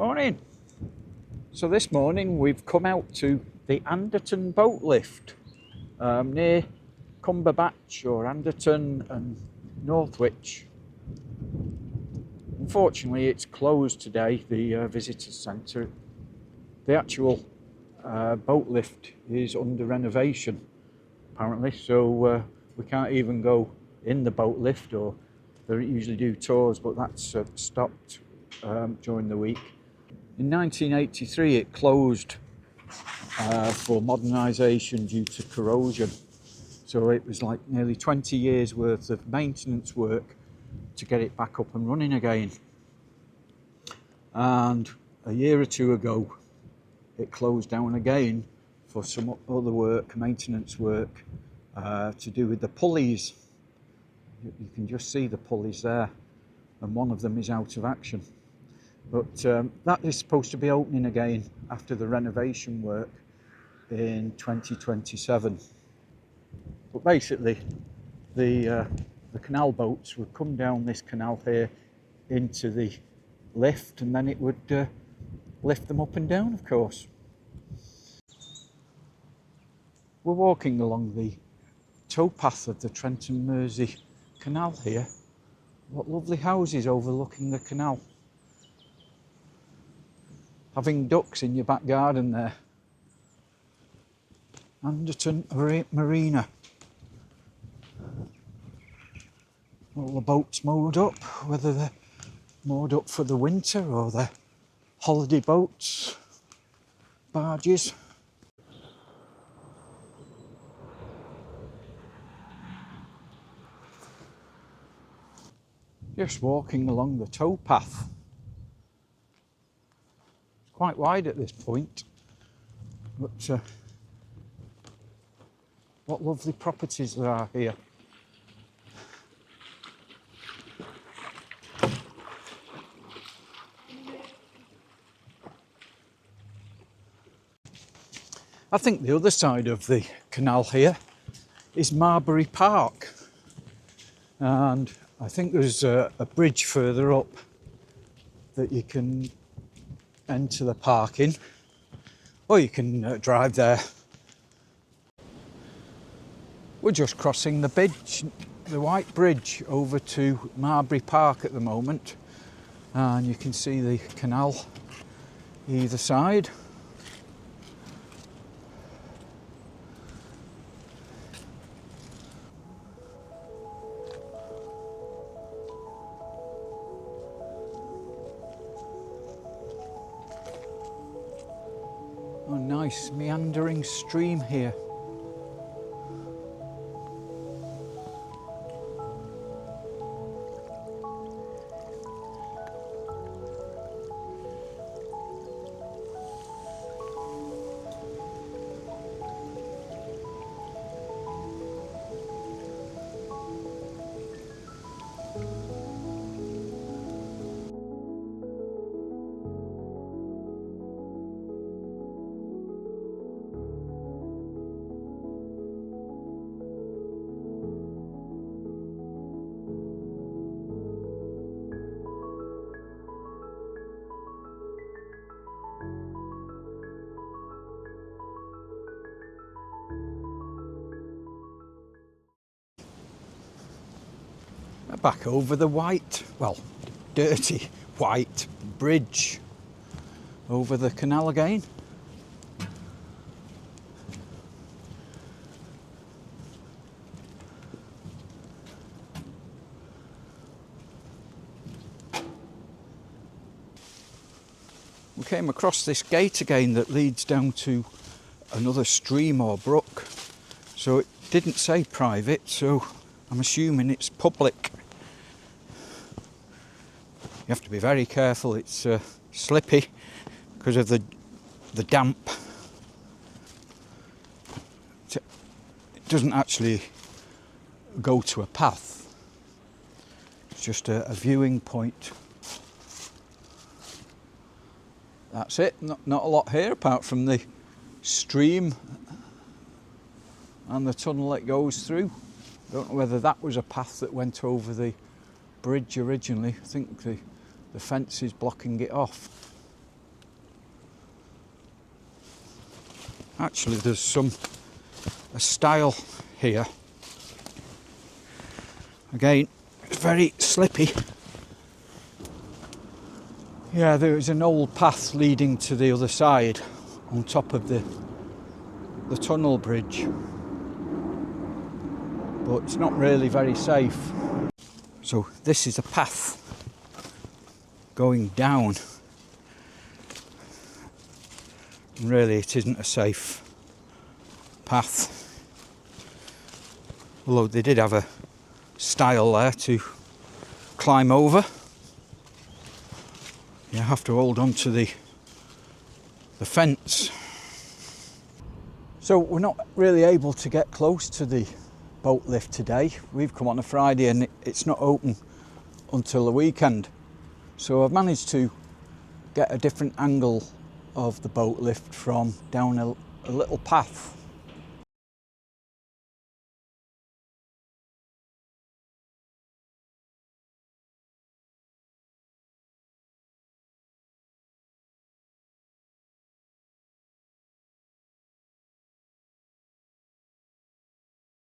Morning. So this morning we've come out to the Anderton boat lift near Cumberbatch or Anderton and Northwich. Unfortunately it's closed today, the visitor centre. The actual boat lift is under renovation apparently, so we can't even go in the boat lift, or they usually do tours, but that's stopped during the week. In 1983 it closed for modernisation due to corrosion, so it was like nearly 20 years worth of maintenance work to get it back up and running again. And a year or two ago it closed down again for some other work, maintenance work, to do with the pulleys. You can just see the pulleys there, and one of them is out of action. But that is supposed to be opening again after the renovation work in 2027. But basically, the canal boats would come down this canal here into the lift, and then it would lift them up and down, of course. We're walking along the towpath of the Trent and Mersey Canal here. What lovely houses overlooking the canal. Having ducks in your back garden there. Anderton Marina. All the boats moored up, whether they're moored up for the winter or they're holiday boats, barges. Just walking along the towpath. Quite wide at this point, but what lovely properties there are here. I think the other side of the canal here is Marbury Park, and I think there's a bridge further up that you can enter the park in, or you can drive there. We're just crossing the bridge, the white bridge, over to Marbury Park at the moment, and you can see the canal either side. A nice meandering stream here. Back over the white, well, dirty white bridge over the canal again. We came across this gate again that leads down to another stream or brook, so it didn't say private, so I'm assuming it's public. You have to be very careful, it's slippy because of the damp. It doesn't actually go to a path, it's just a viewing point. That's it, not a lot here apart from the stream and the tunnel it goes through. Don't know whether that was a path that went over the bridge originally. I think the fence is blocking it off. Actually, there's a stile here. Again, it's very slippy. Yeah, there is an old path leading to the other side on top of the tunnel bridge, but it's not really very safe. So this is a path going down. Really, it isn't a safe path, although they did have a stile there to climb over. You have to hold on to the fence. So we're not really able to get close to the boat lift today. We've come on a Friday and it's not open until the weekend. So I've managed to get a different angle of the boat lift from down a little path